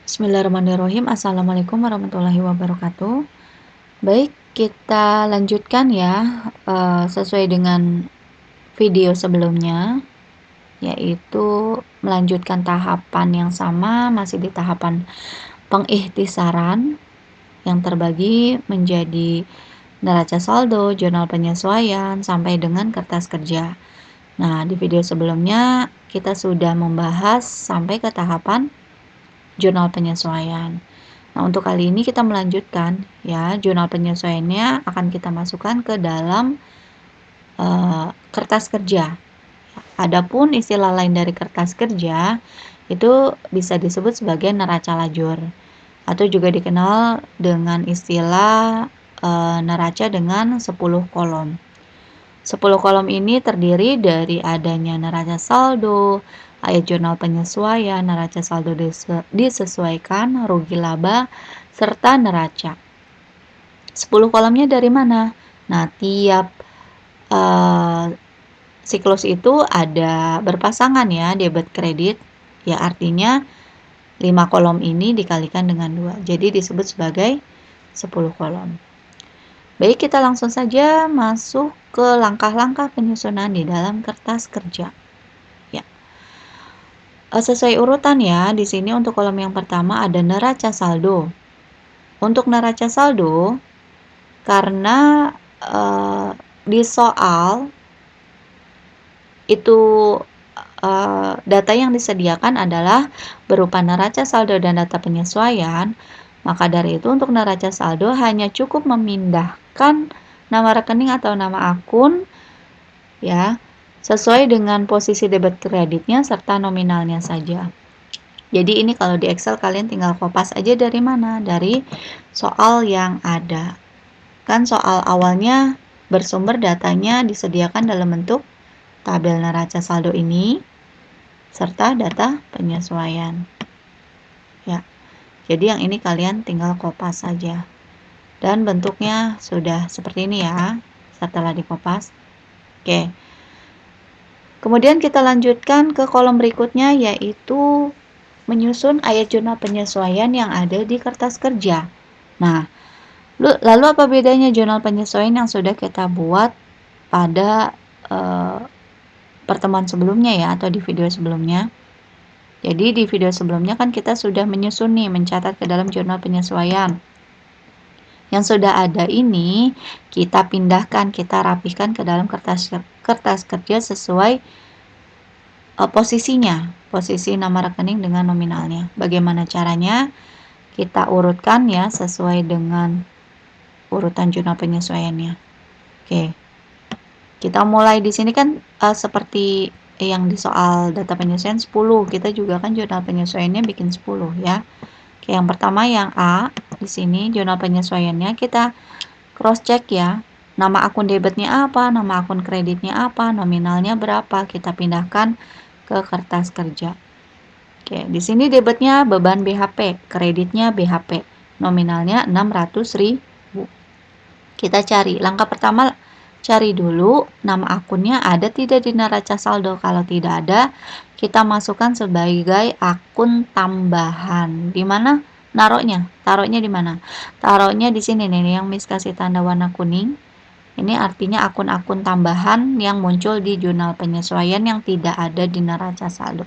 Bismillahirrahmanirrahim. Assalamualaikum warahmatullahi wabarakatuh. Baik, kita lanjutkan ya, sesuai dengan video sebelumnya, yaitu melanjutkan tahapan yang sama, masih di tahapan pengikhtisaran yang terbagi menjadi neraca saldo, jurnal penyesuaian, sampai dengan kertas kerja. Nah, di video sebelumnya kita sudah membahas sampai ke tahapan jurnal penyesuaian. Nah, untuk kali ini kita melanjutkan ya, jurnal penyesuaiannya akan kita masukkan ke dalam kertas kerja. Adapun istilah lain dari kertas kerja itu bisa disebut sebagai neraca lajur atau juga dikenal dengan istilah neraca dengan 10 kolom. 10 kolom ini terdiri dari adanya neraca saldo, ayat jurnal penyesuaian, neraca saldo disesuaikan, rugi laba, serta neraca. 10 kolomnya dari mana? Nah, tiap siklus itu ada berpasangan ya, debit kredit. Ya, artinya 5 kolom ini dikalikan dengan 2. Jadi disebut sebagai 10 kolom. Baik, kita langsung saja masuk ke langkah-langkah penyusunan di dalam kertas kerja. Ya. Sesuai urutan ya, di sini untuk kolom yang pertama ada neraca saldo. Untuk neraca saldo, karena di soal itu data yang disediakan adalah berupa neraca saldo dan data penyesuaian, maka dari itu untuk neraca saldo hanya cukup memindahkan nama rekening atau nama akun ya sesuai dengan posisi debit kreditnya serta nominalnya saja. Jadi ini kalau di Excel kalian tinggal kopas aja dari mana? Dari soal yang ada. Kan soal awalnya bersumber datanya disediakan dalam bentuk tabel neraca saldo ini serta data penyesuaian. Ya. Jadi yang ini kalian tinggal kopas saja. Dan bentuknya sudah seperti ini ya, setelah dikopas. Oke. Kemudian kita lanjutkan ke kolom berikutnya, yaitu menyusun ayat jurnal penyesuaian yang ada di kertas kerja. Nah, lalu apa bedanya jurnal penyesuaian yang sudah kita buat pada pertemuan sebelumnya ya, atau di video sebelumnya? Jadi di video sebelumnya kan kita sudah menyusun nih, mencatat ke dalam jurnal penyesuaian. Yang sudah ada ini kita pindahkan, kita rapihkan ke dalam kertas kerja sesuai posisinya, posisi nama rekening dengan nominalnya. Bagaimana caranya? Kita urutkan ya sesuai dengan urutan jurnal penyesuaiannya. Oke. Kita mulai di sini kan seperti yang di soal data penyesuaian 10, kita juga kan jurnal penyesuaiannya bikin 10 ya. Oke, yang pertama yang A, di sini jurnal penyesuaiannya kita cross check ya. Nama akun debitnya apa, nama akun kreditnya apa, nominalnya berapa, kita pindahkan ke kertas kerja. Oke, di sini debitnya beban BHP, kreditnya BHP, nominalnya 600.000. Kita cari, langkah pertama cari dulu nama akunnya ada tidak di neraca saldo. Kalau tidak ada, kita masukkan sebagai akun tambahan. Di mana naruhnya? Taruhnya di mana? Taruhnya di sini nih, yang Miss kasih tanda warna kuning. Ini artinya akun-akun tambahan yang muncul di jurnal penyesuaian yang tidak ada di neraca saldo.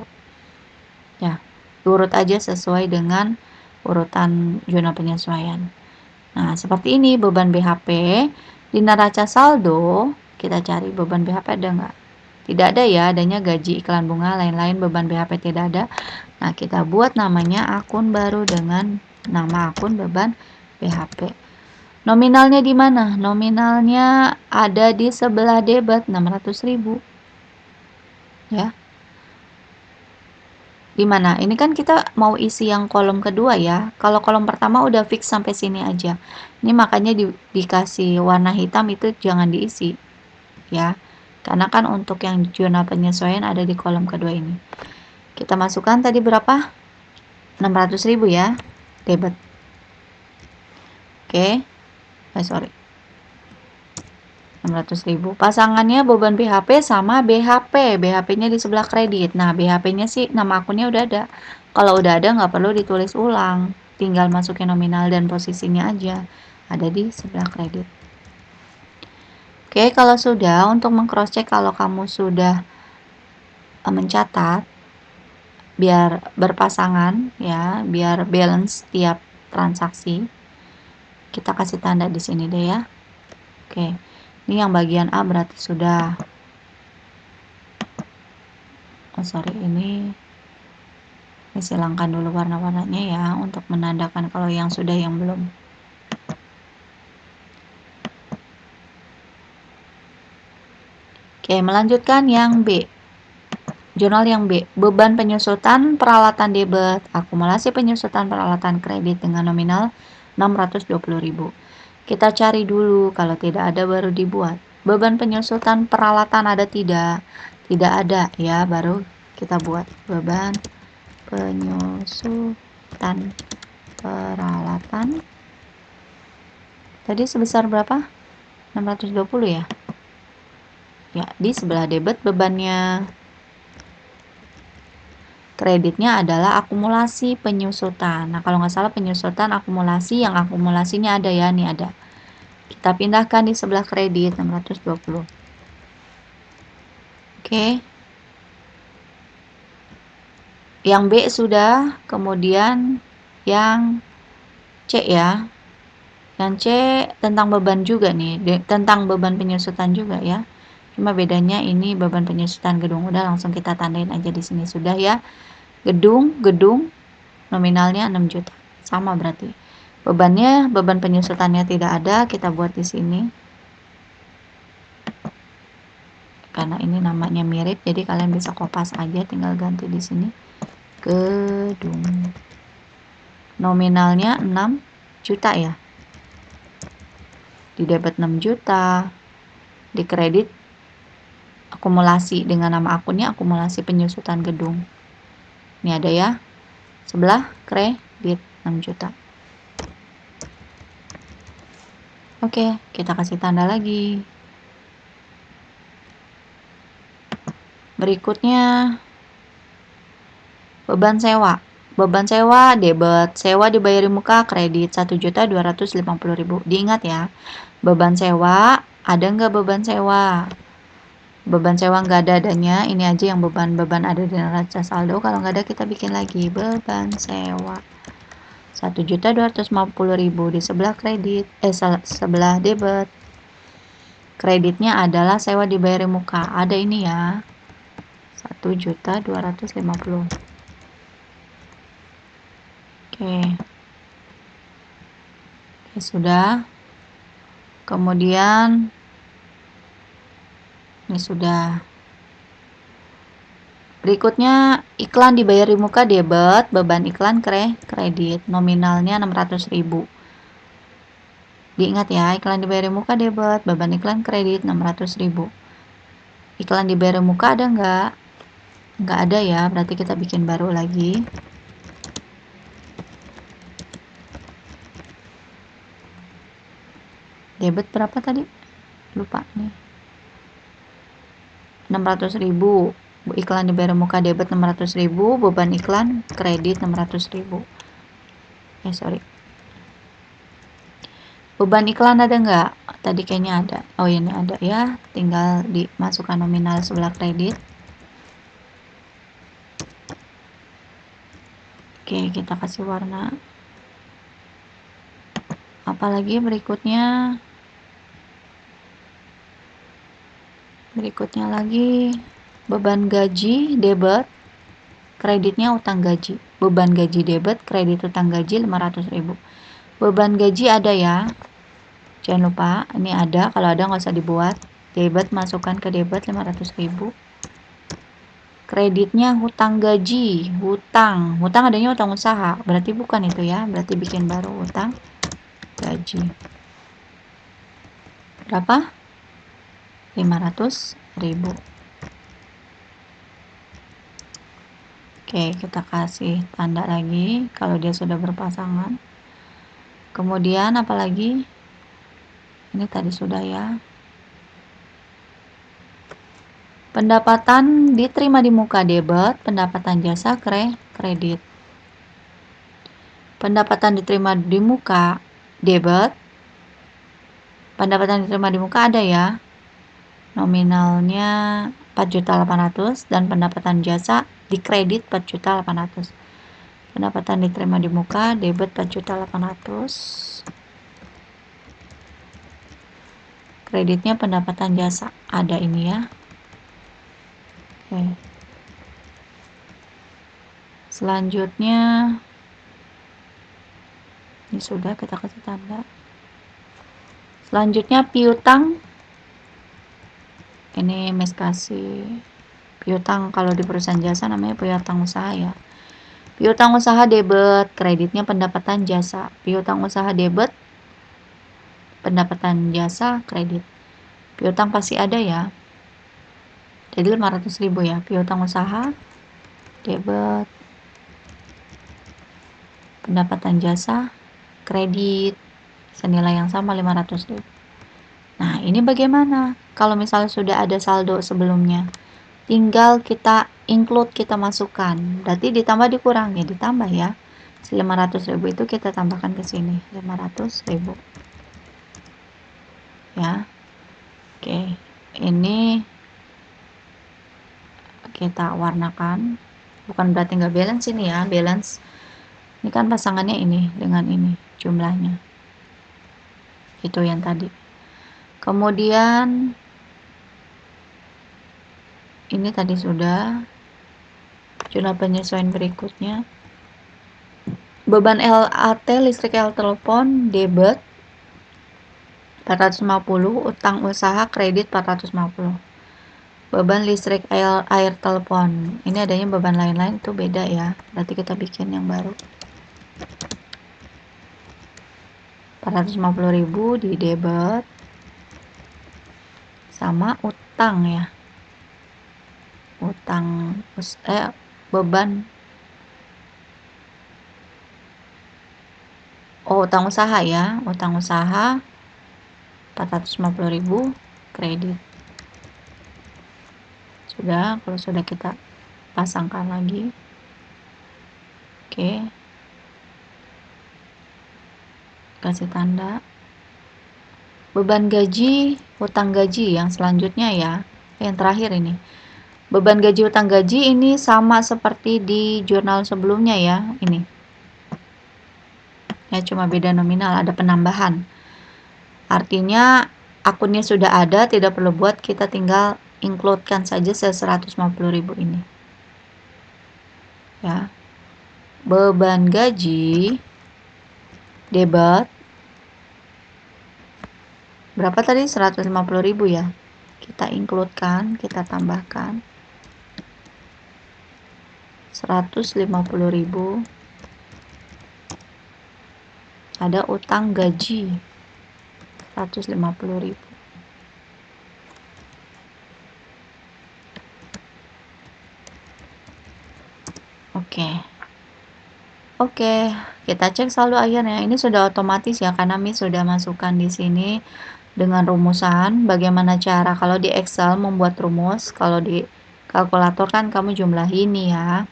Ya, urut aja sesuai dengan urutan jurnal penyesuaian. Nah, seperti ini beban BHP. Di neraca saldo, kita cari beban BHP ada nggak? Tidak ada ya, adanya gaji, iklan bunga, lain-lain. Beban BHP tidak ada. Nah, kita buat namanya akun baru dengan nama akun beban BHP. Nominalnya di mana? Nominalnya ada di sebelah debit 600.000. Ya. Di mana? Ini kan kita mau isi yang kolom kedua ya. Kalau kolom pertama udah fix sampai sini aja. Ini makanya dikasih warna hitam itu jangan diisi. Ya. Karena kan untuk yang jurnal penyesuaian ada di kolom kedua ini. Kita masukkan tadi berapa? 600.000 ya. Debit. Oke. Sorry. 600.000. Pasangannya beban BHP sama BHP. BHP-nya di sebelah kredit. Nah, BHP-nya sih nama akunnya udah ada. Kalau udah ada nggak perlu ditulis ulang, tinggal masukin nominal dan posisinya aja, ada di sebelah kredit. Oke, kalau sudah, untuk meng-cross check kalau kamu sudah mencatat, biar berpasangan ya, biar balance tiap transaksi, kita kasih tanda di sini deh ya. Oke, ini yang bagian A berarti sudah. Oh sorry, ini silangkan dulu warna-warnanya ya untuk menandakan kalau yang sudah, yang belum. Oke, melanjutkan yang B. Jurnal yang B, beban penyusutan peralatan debit, akumulasi penyusutan peralatan kredit dengan nominal 620.000. Kita cari dulu, kalau tidak ada baru dibuat. Beban penyusutan peralatan ada tidak? Tidak ada ya, baru kita buat beban penyusutan peralatan. Tadi sebesar berapa? 620 ya? Ya, di sebelah debit bebannya. Kreditnya adalah akumulasi penyusutan. Nah, kalau nggak salah penyusutan akumulasi, yang akumulasinya ada ya, nih ada. Kita pindahkan di sebelah kredit 620. Oke. Yang B sudah, kemudian yang C ya. Yang C tentang beban juga nih, tentang beban penyusutan juga ya. Cuma bedanya ini beban penyusutan gedung, udah langsung kita tandain aja di sini sudah ya. Gedung nominalnya 6 juta. Sama berarti. Beban penyusutannya tidak ada, kita buat di sini. Karena ini namanya mirip, jadi kalian bisa kopas aja, tinggal ganti di sini. Gedung. Nominalnya 6 juta ya. Di debit 6 juta. Di kredit akumulasi dengan nama akunnya akumulasi penyusutan gedung. Ini ada ya. Sebelah kredit 6 juta. Oke, kita kasih tanda lagi. Berikutnya beban sewa. Beban sewa debit, sewa dibayar di muka kredit 1.250.000. Diingat ya, beban sewa ada nggak beban sewa? Beban sewa nggak ada adanya, ini aja yang beban ada di neraca saldo. Kalau nggak ada kita bikin lagi beban sewa 1.250.000 di sebelah kredit, sebelah debit. Kreditnya adalah sewa dibayar di muka, ada ini ya, 1.250.000. Oke, sudah. Kemudian ini sudah. Berikutnya iklan dibayar di muka debit, beban iklan kredit, nominalnya 600.000. Diingat ya, iklan dibayar di muka debit, beban iklan kredit 600.000. Iklan dibayar di muka ada nggak? Nggak ada ya, berarti kita bikin baru lagi. Debit berapa tadi? Lupa nih. 600.000. Iklan dibayar muka debit 600.000, beban iklan kredit 600.000. Sorry. Beban iklan ada nggak? Tadi kayaknya ada. Oh ini ada ya. Tinggal dimasukkan nominal sebelah kredit. Oke, kita kasih warna. Apalagi berikutnya? Berikutnya lagi beban gaji debit, kreditnya utang gaji. Beban gaji debit, kredit utang gaji 500.000. Beban gaji ada ya. Jangan lupa, ini ada. Kalau ada nggak usah dibuat. Debit masukkan ke debit 500.000. Kreditnya hutang gaji. Hutang adanya hutang usaha. Berarti bukan itu ya. Berarti bikin baru hutang gaji. Berapa? 500.000. Oke, kita kasih tanda lagi kalau dia sudah berpasangan. Kemudian apalagi? Ini tadi sudah ya. Pendapatan diterima di muka debit, pendapatan jasa kredit. Pendapatan diterima di muka debit. Pendapatan diterima di muka ada ya. Nominalnya 4.800.000 dan pendapatan jasa di kredit 4.800.000. Pendapatan diterima di muka debit 4.800.000. Kreditnya pendapatan jasa ada ini ya. Oke. Selanjutnya ini sudah kita kasih tanda. Selanjutnya piutang. Ini mes kasih piutang kalau di perusahaan jasa namanya piutang usaha ya. Piutang usaha debit, kreditnya pendapatan jasa. Piutang usaha debit, pendapatan jasa, kredit. Piutang pasti ada ya. Jadi 500.000 ya. Piutang usaha debit, pendapatan jasa, kredit senilai yang sama 500.000. Nah, ini bagaimana? Kalau misalnya sudah ada saldo sebelumnya, tinggal kita include, kita masukkan. Berarti ditambah dikurang ya, ditambah ya. 500.000 itu kita tambahkan ke sini, 500.000. Ya. Oke. Ini kita warnakan. Bukan berarti nggak balance ini ya, balance. Ini kan pasangannya ini dengan ini jumlahnya. Itu yang tadi. Kemudian ini tadi sudah. Jumlah penyesuaian berikutnya. Beban LAT, listrik, air, telepon, debit 450, utang usaha kredit 450. Beban listrik, air, telepon. Ini adanya beban lain-lain itu beda ya. Berarti kita bikin yang baru. 450.000 di debit sama utang ya. Utang beban utang usaha ya. Utang usaha 450.000 kredit. Sudah, kalau sudah kita pasangkan lagi. Oke. Kasih tanda. Beban gaji, utang gaji yang selanjutnya ya. Yang terakhir ini. Beban gaji, utang gaji ini sama seperti di jurnal sebelumnya ya. Ini. Ya, cuma beda nominal, ada penambahan. Artinya akunnya sudah ada, tidak perlu buat, kita tinggal include-kan saja 150.000 ini. Ya. Beban gaji debit berapa tadi? 150.000 ya. Kita include-kan, kita tambahkan 150.000. Ada utang gaji 150.000. Oke, kita cek saldo akhirnya. Ini sudah otomatis ya, karena Miss sudah masukkan di sini dengan rumusan. Bagaimana cara kalau di Excel membuat rumus, kalau di kalkulator kan kamu jumlah ini ya.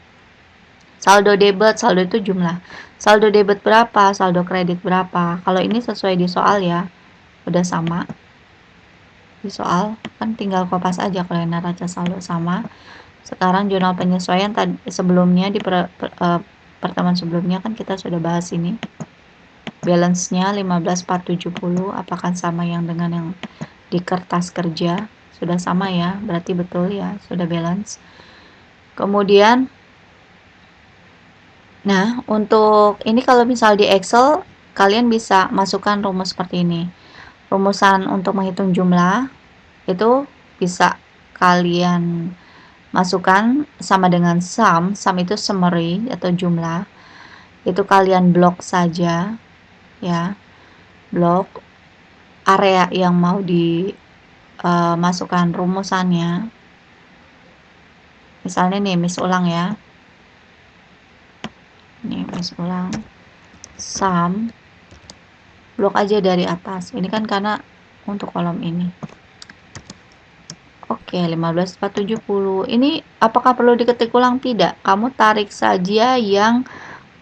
Saldo debit, saldo itu jumlah. Saldo debit berapa, saldo kredit berapa. Kalau ini sesuai di soal ya, udah sama. Di soal kan tinggal kopas aja kalau yang neraca saldo sama. Sekarang jurnal penyesuaian tadi sebelumnya di pertemuan sebelumnya kan kita sudah bahas ini. Balance-nya 15.470 apakah sama yang dengan yang di kertas kerja? Sudah sama ya, berarti betul ya, sudah balance. Kemudian nah, untuk ini kalau misal di Excel kalian bisa masukkan rumus seperti ini. Rumusan untuk menghitung jumlah itu bisa kalian masukkan sama dengan sum itu summary atau jumlah. Itu kalian blok saja ya. Blok area yang mau dimasukkan rumusannya. Misalnya nih, Miss ulang ya. Nih, Miss ulang. Sum blok aja dari atas. Ini kan karena untuk kolom ini. Oke, 15.470. Ini apakah perlu diketik ulang? Tidak. Kamu tarik saja yang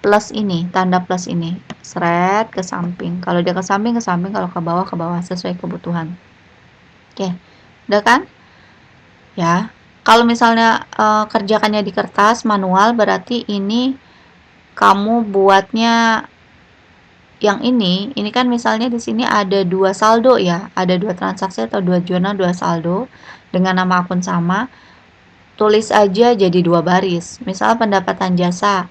plus ini, tanda plus ini, seret ke samping. Kalau dia ke samping, kalau ke bawah, sesuai kebutuhan. Oke, udah kan? Ya, kalau misalnya kerjakannya di kertas manual, berarti ini kamu buatnya yang ini kan misalnya di sini ada 2 saldo ya, ada 2 transaksi atau 2 jurnal, 2 saldo dengan nama akun sama. Tulis aja jadi 2 baris. Misal pendapatan jasa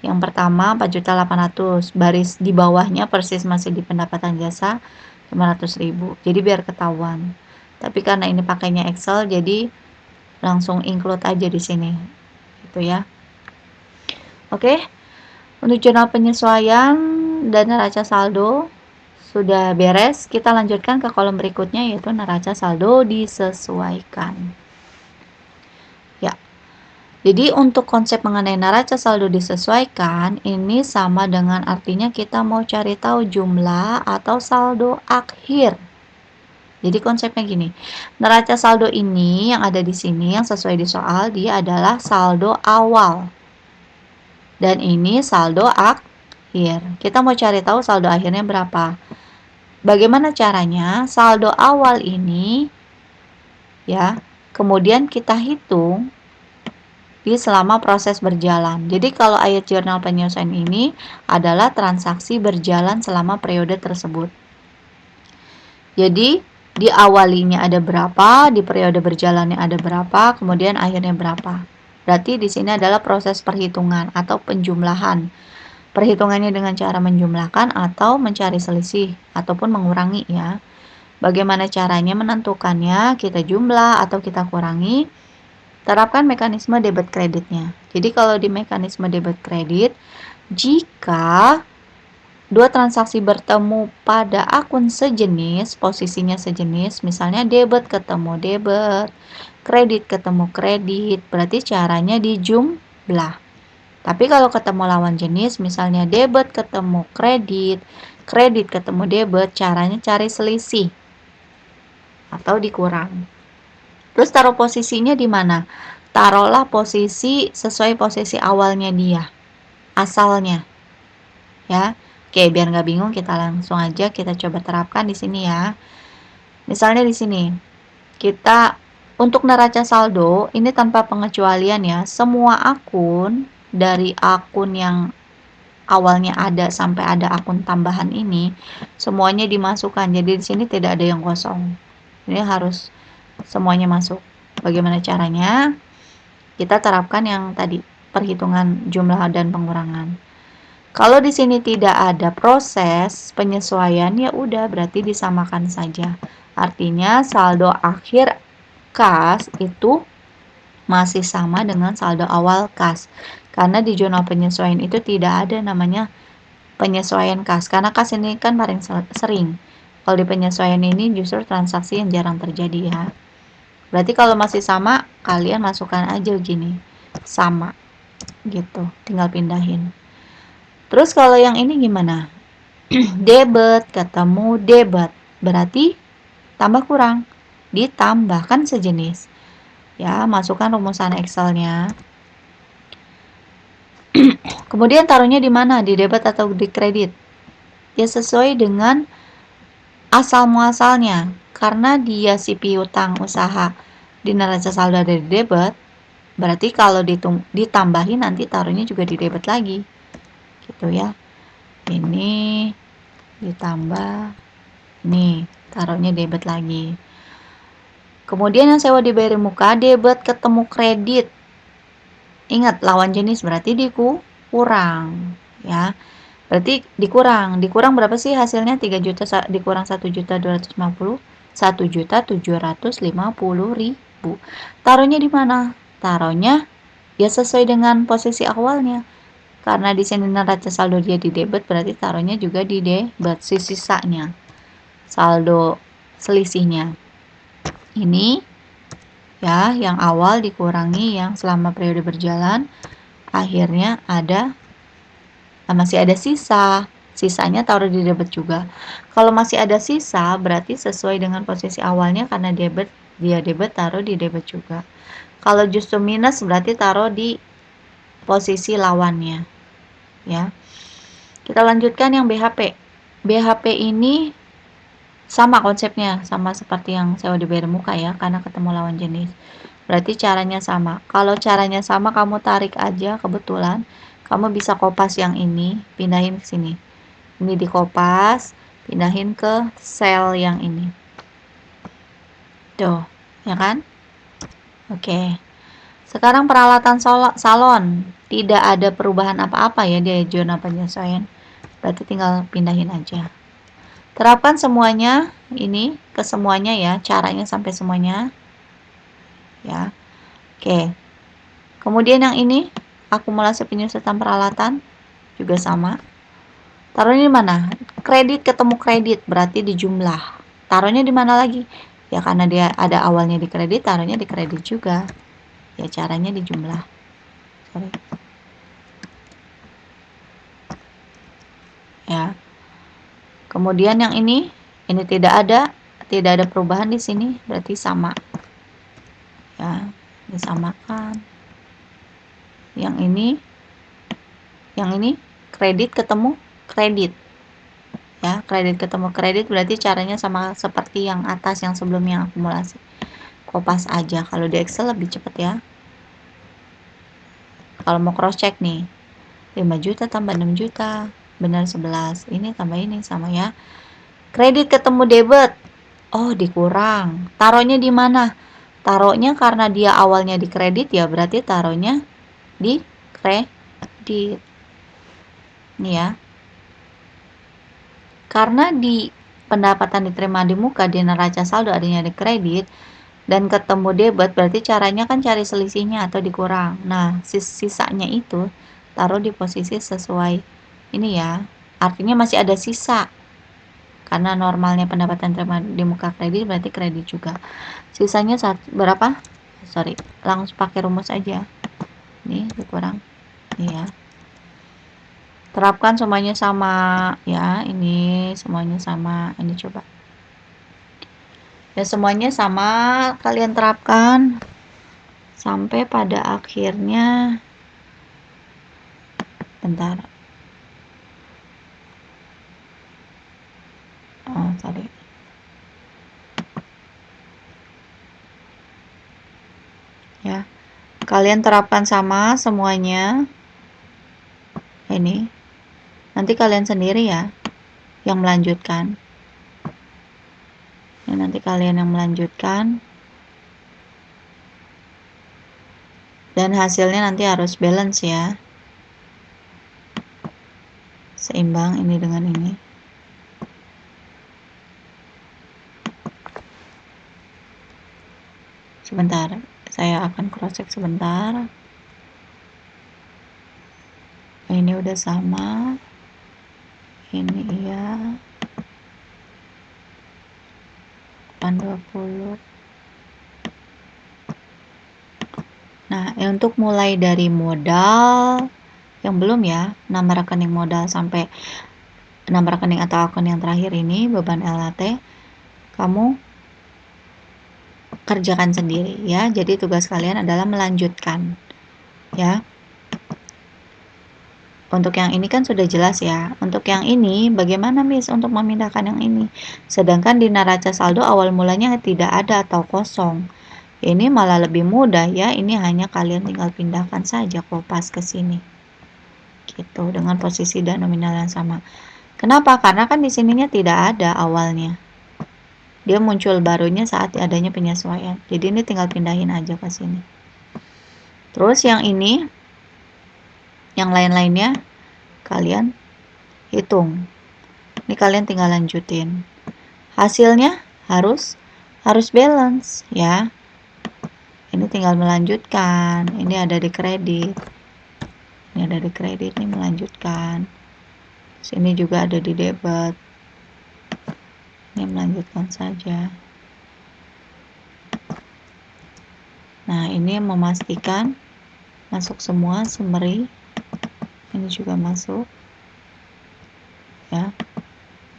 yang pertama 4.800.000, baris di bawahnya persis masih di pendapatan jasa 500.000. Jadi biar ketahuan. Tapi karena ini pakainya Excel, jadi langsung include aja di sini. Gitu ya. Oke. Untuk jurnal penyesuaian dan neraca saldo sudah beres. Kita lanjutkan ke kolom berikutnya, yaitu neraca saldo disesuaikan. Ya. Jadi untuk konsep mengenai neraca saldo disesuaikan, ini sama dengan artinya kita mau cari tahu jumlah atau saldo akhir. Jadi konsepnya gini, neraca saldo ini yang ada di sini, yang sesuai di soal, dia adalah saldo awal. Dan ini saldo akhir. Kita mau cari tahu saldo akhirnya berapa. Bagaimana caranya? Saldo awal ini, ya, kemudian kita hitung di selama proses berjalan. Jadi kalau ayat jurnal penyesuaian ini adalah transaksi berjalan selama periode tersebut. Jadi di awalinya ada berapa, di periode berjalannya ada berapa, kemudian akhirnya berapa. Berarti di sini adalah proses perhitungan atau penjumlahan. Perhitungannya dengan cara menjumlahkan atau mencari selisih ataupun mengurangi ya. Bagaimana caranya menentukannya? Kita jumlah atau kita kurangi. Terapkan mekanisme debit kreditnya. Jadi kalau di mekanisme debit kredit, jika dua transaksi bertemu pada akun sejenis, posisinya sejenis, misalnya debit ketemu debit, kredit ketemu kredit, berarti caranya dijumlah. Tapi kalau ketemu lawan jenis, misalnya debit ketemu kredit, kredit ketemu debit, caranya cari selisih atau dikurang. Terus taruh posisinya di mana? Taruhlah posisi sesuai posisi awalnya dia, asalnya. Ya, oke, biar nggak bingung kita langsung aja kita coba terapkan di sini ya. Misalnya di sini, kita untuk neraca saldo ini tanpa pengecualian ya, semua akun dari akun yang awalnya ada sampai ada akun tambahan ini semuanya dimasukkan. Jadi di sini tidak ada yang kosong. Ini harus semuanya masuk. Bagaimana caranya? Kita terapkan yang tadi, perhitungan jumlah dan pengurangan. Kalau di sini tidak ada proses penyesuaian, ya udah berarti disamakan saja. Artinya saldo akhir kas itu masih sama dengan saldo awal kas. Karena di jurnal penyesuaian itu tidak ada namanya penyesuaian kas. Karena kas ini kan paling sering. Kalau di penyesuaian ini justru transaksi yang jarang terjadi ya. Berarti kalau masih sama, kalian masukkan aja gini. Sama. Gitu. Tinggal pindahin. Terus kalau yang ini gimana? Debit ketemu debit. Berarti tambah kurang. Ditambahkan sejenis. Ya, masukkan rumusan Excel-nya. Kemudian taruhnya di mana? Di debit atau di kredit? Ya sesuai dengan asal muasalnya. Karena dia si piutang usaha di neraca saldo dari debit, berarti kalau ditambahin nanti taruhnya juga di debit lagi. Gitu ya. Ini ditambah, nih taruhnya debit lagi. Kemudian yang sewa dibayar muka, debit ketemu kredit. Ingat, lawan jenis berarti dikurang. Ya. Berarti dikurang berapa sih hasilnya? 3 juta dikurang 1.250.000, 1.750.000. Taruhnya di mana? Taruhnya ya sesuai dengan posisi awalnya. Karena di sini neraca saldo dia di debit, berarti taruhnya juga di debit, sisanya. Saldo selisihnya. Ini ya, yang awal dikurangi yang selama periode berjalan, akhirnya masih ada sisa. Sisanya taruh di debit juga. Kalau masih ada sisa, berarti sesuai dengan posisi awalnya, karena debit, dia debit, taruh di debit juga. Kalau justru minus, berarti taruh di posisi lawannya. ya. Kita lanjutkan yang BHP. BHP ini sama konsepnya, sama seperti yang COD bayar muka ya, karena ketemu lawan jenis. Berarti caranya sama. Kalau caranya sama, kamu tarik aja, kebetulan kamu bisa kopas yang ini, pindahin ke sini. Ini dikopas, pindahin ke sel yang ini. Tuh, ya kan? Oke. Sekarang peralatan salon. Tidak ada perubahan apa-apa ya di zona penyesuaian. Berarti tinggal pindahin aja. Terapkan semuanya ini ke semuanya ya, caranya sampai semuanya. Ya. Oke. Kemudian yang ini, akumulasi penyusutan peralatan juga sama. Taruhnya di mana? Kredit ketemu kredit, berarti di jumlah. Taruhnya di mana lagi? Ya karena dia ada awalnya di kredit, taruhnya di kredit juga. Ya caranya di jumlah. Sorry. Ya. Kemudian yang ini tidak ada perubahan di sini, berarti sama. Ya, disamakan. Yang ini kredit ketemu kredit. Ya, kredit ketemu kredit berarti caranya sama seperti yang atas yang sebelumnya akumulasi. Kopas aja. Kalau di Excel lebih cepat ya. Kalau mau cross check nih, 5 juta tambah 6 juta, benar 11. Ini tambah ini sama ya. Kredit ketemu debit. Oh, dikurang. Taruhnya di mana? Taruhnya karena dia awalnya di kredit ya, berarti taruhnya di kredit. Ini ya. Karena di pendapatan diterima di muka di neraca saldo adanya di kredit dan ketemu debit, berarti caranya kan cari selisihnya atau dikurang. Nah, sisanya itu taruh di posisi sesuai ini ya. Artinya masih ada sisa. Karena normalnya pendapatan terima di muka kredit berarti kredit juga. Sisanya berapa? Sorry, langsung pakai rumus aja. Nih, dikurang. Iya. Terapkan semuanya sama ya. Ini semuanya sama. Ini coba. Ya semuanya sama, kalian terapkan sampai pada akhirnya. Bentar. Oh, sorry. Ya. Kalian terapkan sama semuanya. Ini. Nanti kalian sendiri ya yang melanjutkan. Ya, nanti kalian yang melanjutkan. Dan hasilnya nanti harus balance ya. Seimbang ini dengan ini. Sebentar, saya akan cross check sebentar. Ini udah sama. Ini iya. 820. Nah, untuk mulai dari modal yang belum ya, nama rekening modal sampai nama rekening atau akun yang terakhir ini, beban LHT, kamu kerjakan sendiri ya. Jadi tugas kalian adalah melanjutkan ya. Untuk yang ini kan sudah jelas ya. Untuk yang ini bagaimana Miss untuk memindahkan yang ini? Sedangkan di neraca saldo awal mulanya tidak ada atau kosong. Ini malah lebih mudah ya. Ini hanya kalian tinggal pindahkan saja kopas ke sini. Gitu dengan posisi dan nominal yang sama. Kenapa? Karena kan di sininya tidak ada awalnya. Dia muncul barunya saat adanya penyesuaian. Jadi ini tinggal pindahin aja ke sini. Terus yang ini, yang lain-lainnya kalian hitung. Ini kalian tinggal lanjutin. Hasilnya harus balance ya. Ini tinggal melanjutkan. Ini ada di kredit. Ini ada di kredit, ini melanjutkan. Sini juga ada di debit. Ini melanjutkan saja. Nah, ini memastikan masuk semua summary. Ini juga masuk. Ya.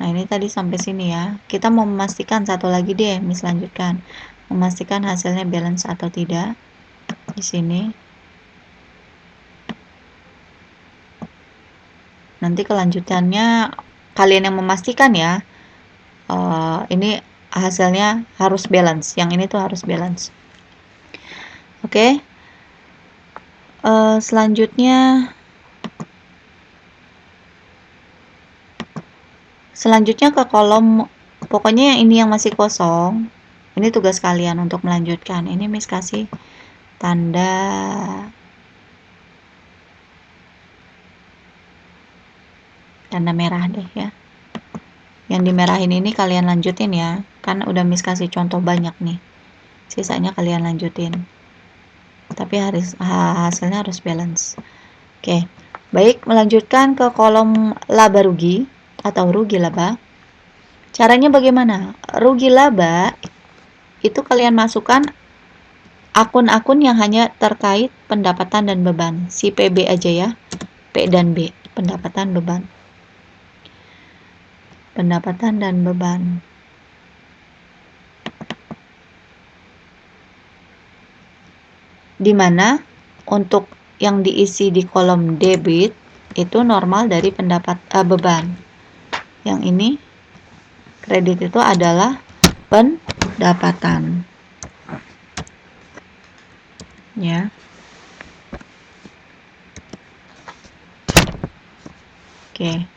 Nah, ini tadi sampai sini ya. Kita mau memastikan satu lagi deh, Miss lanjutkan. Memastikan hasilnya balance atau tidak. Di sini. Nanti kelanjutannya kalian yang memastikan ya. Ini hasilnya harus balance. Yang ini tuh harus balance. Oke. Selanjutnya ke kolom, pokoknya yang ini yang masih kosong. Ini tugas kalian untuk melanjutkan. Ini Miss kasih tanda merah deh ya. Yang dimerahin ini kalian lanjutin ya. Kan udah Miss kasih contoh banyak nih. Sisanya kalian lanjutin. Tapi hasilnya harus balance. Oke. Baik, melanjutkan ke kolom laba rugi atau rugi laba. Caranya bagaimana? Rugi laba itu kalian masukkan akun-akun yang hanya terkait pendapatan dan beban. Si PB aja ya. P dan B, pendapatan beban. Pendapatan dan beban. Dimana untuk yang diisi di kolom debit itu normal dari beban. Yang ini kredit itu adalah pendapatan. Ya. Oke.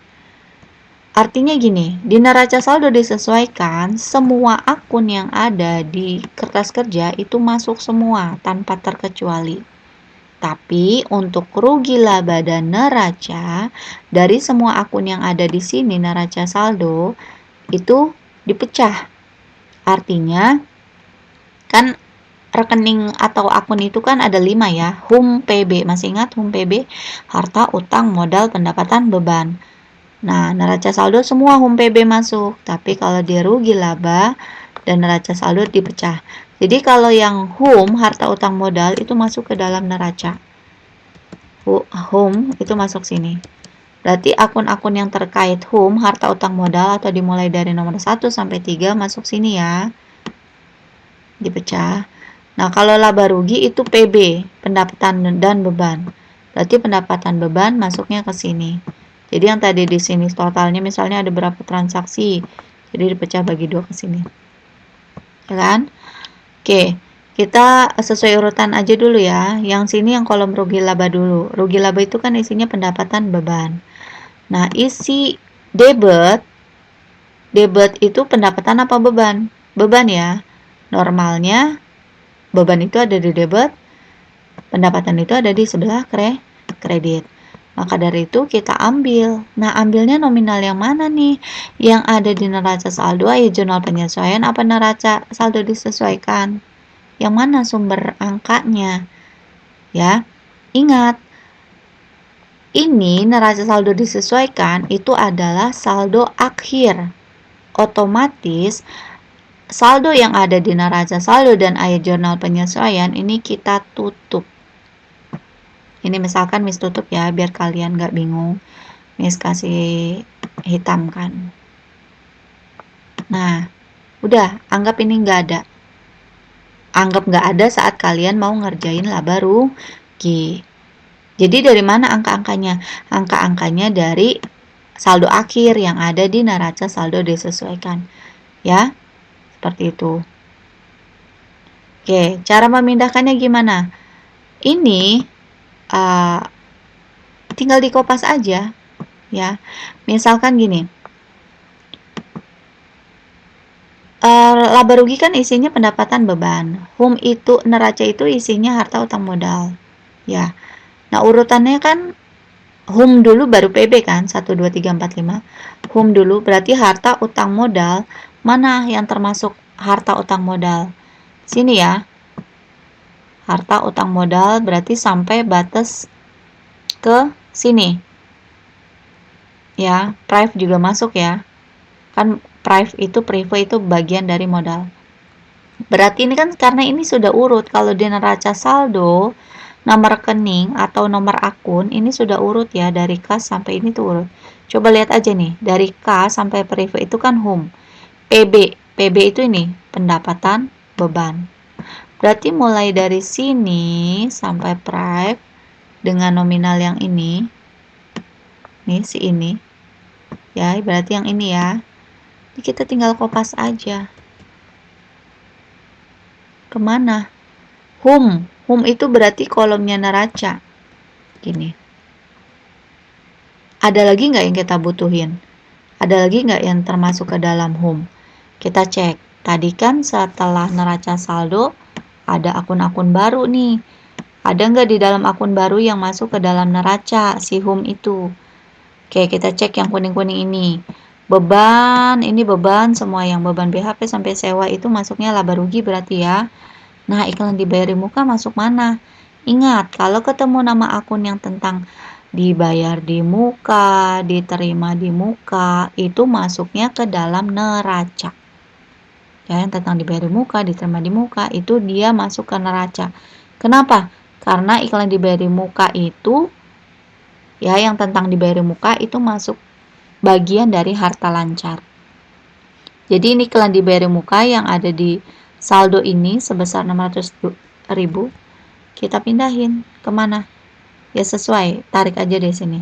Artinya gini, di neraca saldo disesuaikan, semua akun yang ada di kertas kerja itu masuk semua tanpa terkecuali. Tapi untuk rugi laba dan neraca, dari semua akun yang ada di sini neraca saldo itu dipecah. Artinya kan rekening atau akun itu kan ada 5 ya. HUM PB, masih ingat HUM PB? Harta, utang, modal, pendapatan, beban. Nah, neraca saldo semua HUM PB masuk, tapi kalau dia rugi laba dan neraca saldo dipecah. Jadi kalau yang HUM, harta, utang, modal itu masuk ke dalam neraca. HUM itu masuk sini. Berarti akun-akun yang terkait HUM, harta, utang, modal atau dimulai dari nomor 1 sampai 3 masuk sini ya. Dipecah. Nah, kalau laba rugi itu PB, pendapatan dan beban. Berarti pendapatan beban masuknya ke sini. Jadi yang tadi di sini totalnya misalnya ada berapa transaksi. Jadi dipecah bagi 2 ke sini. Ya kan? Oke, kita sesuai urutan aja dulu ya. Yang sini yang kolom rugi laba dulu. Rugi laba itu kan isinya pendapatan beban. Nah, isi debit itu pendapatan apa beban? Beban ya. Normalnya beban itu ada di debit, pendapatan itu ada di sebelah kredit. Maka dari itu kita ambil. Nah, ambilnya nominal yang mana nih? Yang ada di neraca saldo ya jurnal penyesuaian apa neraca saldo disesuaikan? Yang mana sumber angkanya? Ya. Ingat, ini neraca saldo disesuaikan itu adalah saldo akhir. Otomatis saldo yang ada di neraca saldo dan ayat jurnal penyesuaian ini kita tutup. Ini misalkan Miss tutup ya, biar kalian nggak bingung. Miss kasih hitamkan. Nah, udah, anggap ini nggak ada. Anggap nggak ada saat kalian mau ngerjain laba rugi. Jadi dari mana angka-angkanya? Angka-angkanya dari saldo akhir yang ada di neraca saldo disesuaikan. Ya, seperti itu. Oke, cara memindahkannya gimana? Ini tinggal dikopas aja. Ya, misalkan gini. Laba rugi kan isinya pendapatan beban. HUM itu, neraca itu isinya harta utang modal. Ya. Nah, urutannya kan HUM dulu baru PB kan, 1, 2, 3, 4, 5. HUM dulu berarti harta utang modal. Mana yang termasuk harta utang modal? Sini ya. Harta utang modal berarti sampai batas ke sini. Ya, prive juga masuk ya. Kan prive itu bagian dari modal. Berarti ini kan karena ini sudah urut. Kalau di neraca saldo, nomor rekening atau nomor akun ini sudah urut ya, dari kas sampai ini tuh urut. Coba lihat aja nih, dari kas sampai prive itu kan HUM. PB itu ini pendapatan beban. Berarti mulai dari sini sampai prive dengan nominal yang ini nih si ini ya, berarti yang ini ya. Jadi kita tinggal kopas aja. Kemana? Home itu berarti kolomnya neraca. Gini. Ada lagi nggak yang kita butuhin? Ada lagi nggak yang termasuk ke dalam home? Kita cek. Tadi kan setelah neraca saldo, ada akun-akun baru nih. Ada nggak di dalam akun baru yang masuk ke dalam neraca si home itu? Oke, kita cek yang kuning-kuning ini. Beban, ini beban semua yang beban BHP sampai sewa itu masuknya laba rugi berarti ya. Nah, iklan dibayar di muka masuk mana? Ingat, kalau ketemu nama akun yang tentang dibayar di muka, diterima di muka, itu masuknya ke dalam neraca. Ya, yang tentang dibayar di muka, diterima di muka, itu dia masuk ke neraca. Kenapa? Karena iklan dibayar di muka itu, ya yang tentang dibayar di muka itu masuk bagian dari harta lancar. Jadi ini iklan dibayar di muka yang ada di saldo ini sebesar 600.000, kita pindahin kemana? Ya sesuai, tarik aja deh sini.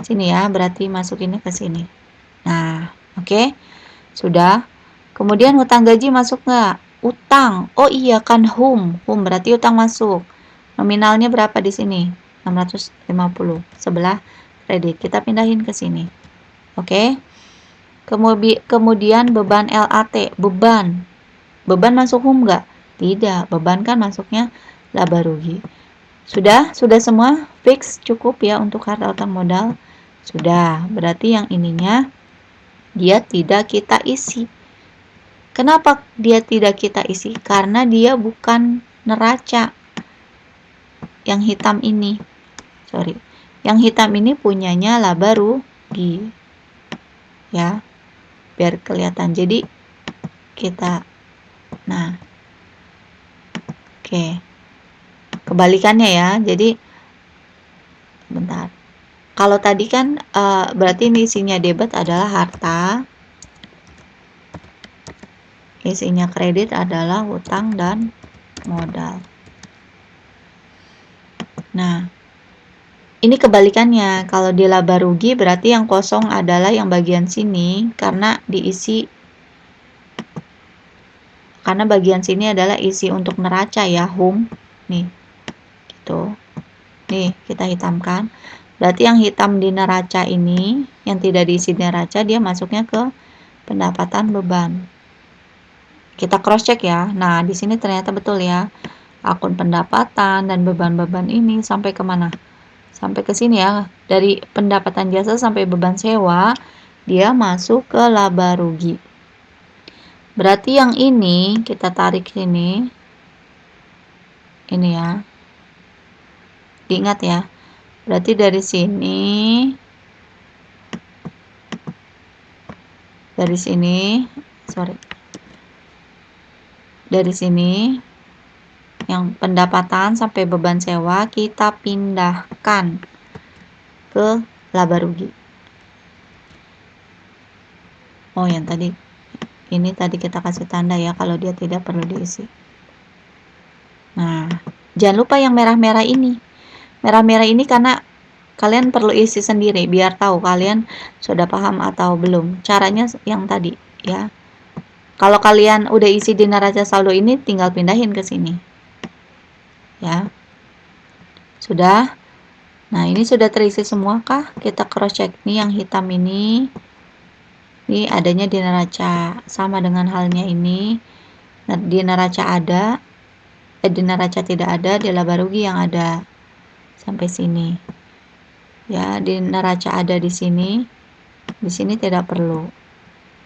Sini ya, berarti masukinnya ke sini. Nah, oke. Sudah. Kemudian hutang gaji masuk nggak? Utang. Oh iya kan home berarti utang masuk. Nominalnya berapa di sini? 650. Sebelah kredit. Kita pindahin ke sini. Oke. Kemudian beban LAT, beban masuk home nggak? Tidak, beban kan masuknya laba rugi. Sudah semua fix, cukup ya untuk harta utang modal. Sudah, berarti yang ininya dia tidak kita isi. Kenapa dia tidak kita isi? Karena dia bukan neraca. Yang hitam ini, yang hitam ini punyanya laba rugi, ya. Biar kelihatan. Jadi kita oke. Kebalikannya ya. Jadi bentar. Kalau tadi kan berarti ini isinya debit adalah harta. Isinya kredit adalah hutang dan modal. Nah, ini kebalikannya. Kalau di laba rugi berarti yang kosong adalah yang bagian sini karena bagian sini adalah isi untuk neraca ya, home. Nih. Gitu. Nih, kita hitamkan. Berarti yang hitam di neraca ini, yang tidak diisi di neraca, dia masuknya ke pendapatan beban. Kita cross check ya. Nah, di sini ternyata betul ya. Akun pendapatan dan beban-beban ini sampai kemana? Sampai ke sini ya. Dari pendapatan jasa sampai beban sewa, dia masuk ke laba rugi. Berarti yang ini kita tarik sini. Ini ya. Diingat ya. Berarti dari sini dari sini yang pendapatan sampai beban sewa kita pindahkan ke laba rugi. Oh, yang tadi ini kita kasih tanda ya kalau dia tidak perlu diisi. Nah, jangan lupa yang merah-merah ini. Merah-merah ini karena kalian perlu isi sendiri biar tahu kalian sudah paham atau belum. Caranya yang tadi ya. Kalau kalian udah isi di neraca saldo ini tinggal pindahin ke sini. Ya. Sudah. Nah, ini sudah terisi semua kah? Kita cross check nih yang hitam ini. Ini adanya di neraca. Sama dengan halnya ini. Di neraca ada. Di neraca tidak ada, di laba rugi yang ada. Sampai sini. Ya, di neraca ada di sini. Di sini tidak perlu.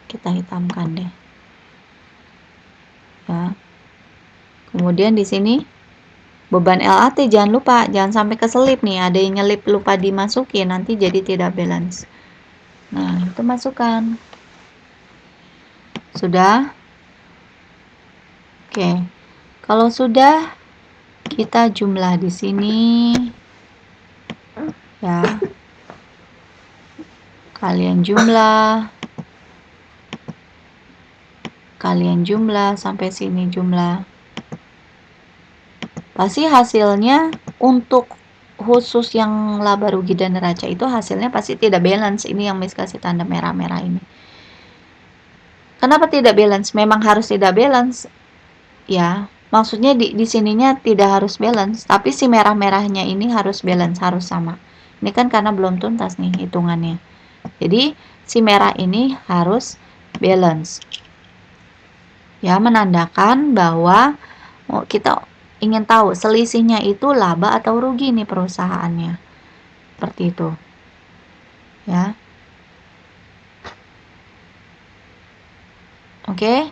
Kita hitamkan deh. Ya. Kemudian di sini beban LAT jangan lupa, jangan sampai keselip nih, ada yang nyelip lupa dimasukin, nanti jadi tidak balance. Nah, itu masukkan. Sudah? Oke. Kalau sudah, kita jumlah di sini. Ya. Kalian jumlah sampai sini jumlah. Pasti hasilnya untuk khusus yang laba rugi dan neraca itu hasilnya pasti tidak balance. Ini yang Miss kasih tanda merah-merah ini. Kenapa tidak balance? Memang harus tidak balance. Ya, maksudnya di sininya tidak harus balance, tapi si merah-merahnya ini harus balance, harus sama. Ini kan karena belum tuntas nih hitungannya. Jadi, si merah ini harus balance. Ya, menandakan bahwa kita ingin tahu selisihnya itu laba atau rugi nih perusahaannya. Seperti itu. Ya. Oke?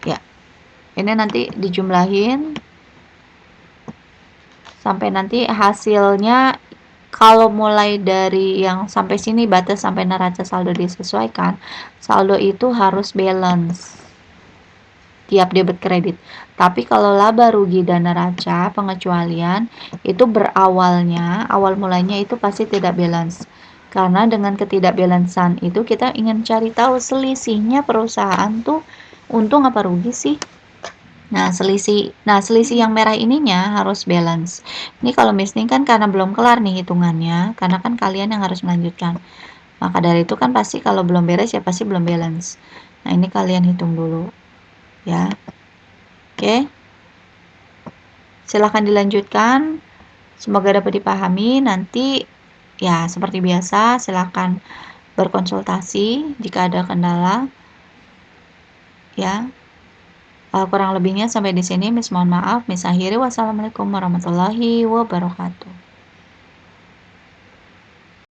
Ya. Ini nanti dijumlahin sampai nanti hasilnya, kalau mulai dari yang sampai sini batas sampai neraca saldo disesuaikan, saldo itu harus balance tiap debit kredit. Tapi kalau laba rugi dan neraca pengecualian itu awal mulanya itu pasti tidak balance. Karena dengan ketidakbalansan itu kita ingin cari tahu selisihnya perusahaan tuh untung apa rugi sih. Nah, selisih yang merah ininya harus balance. Ini kalau Miss Ning kan karena belum kelar nih hitungannya, karena kan kalian yang harus melanjutkan. Maka dari itu kan pasti kalau belum beres ya pasti belum balance. Nah, ini kalian hitung dulu. Ya. Oke. Silahkan dilanjutkan. Semoga dapat dipahami. Nanti ya seperti biasa silahkan berkonsultasi jika ada kendala. Ya. Kurang lebihnya sampai di sini, Miss mohon maaf. Miss akhiri. Wassalamualaikum warahmatullahi wabarakatuh.